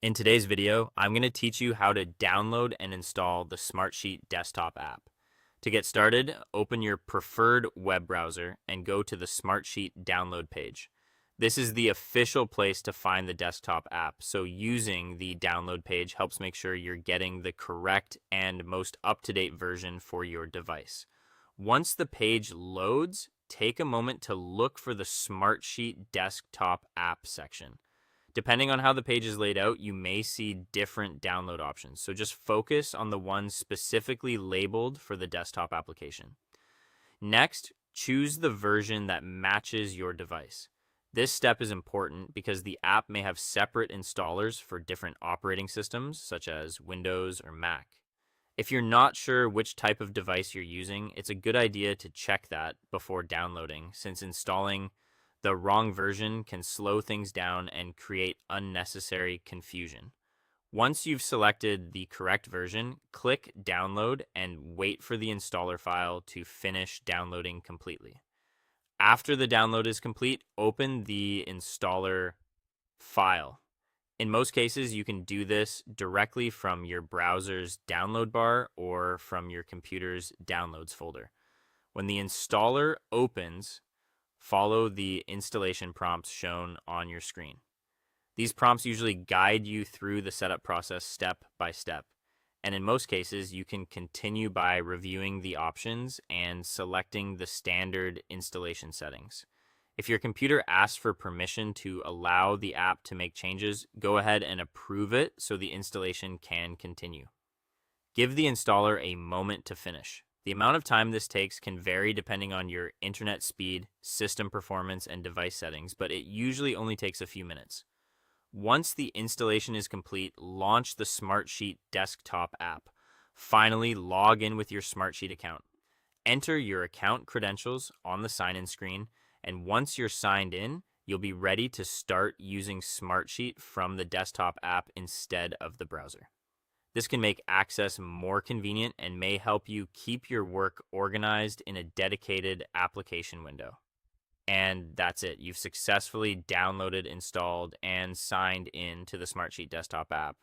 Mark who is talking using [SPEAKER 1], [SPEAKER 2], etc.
[SPEAKER 1] In today's video, I'm going to teach you how to download and install the Smartsheet desktop app. To get started, open your preferred web browser and go to the Smartsheet download page. This is the official place to find the desktop app, so using the download page helps make sure you're getting the correct and most up-to-date version for your device. Once the page loads, take a moment to look for the Smartsheet desktop app section. Depending on how the page is laid out, you may see different download options. So just focus on the ones specifically labeled for the desktop application. Next, choose the version that matches your device. This step is important because the app may have separate installers for different operating systems, such as Windows or Mac. If you're not sure which type of device you're using, it's a good idea to check that before downloading, since installing the wrong version can slow things down and create unnecessary confusion. Once you've selected the correct version, click Download and wait for the installer file to finish downloading completely. After the download is complete, open the installer file. In most cases, you can do this directly from your browser's download bar or from your computer's downloads folder. When the installer opens, follow the installation prompts shown on your screen. These prompts usually guide you through the setup process step by step. And in most cases, you can continue by reviewing the options and selecting the standard installation settings. If your computer asks for permission to allow the app to make changes, go ahead and approve it so the installation can continue. Give the installer a moment to finish. The amount of time this takes can vary depending on your internet speed, system performance, and device settings, but it usually only takes a few minutes. Once the installation is complete, launch the Smartsheet desktop app. Finally, log in with your Smartsheet account. Enter your account credentials on the sign-in screen, and once you're signed in, you'll be ready to start using Smartsheet from the desktop app instead of the browser. This can make access more convenient and may help you keep your work organized in a dedicated application window. And that's it. You've successfully downloaded, installed, and signed in to the Smartsheet desktop app.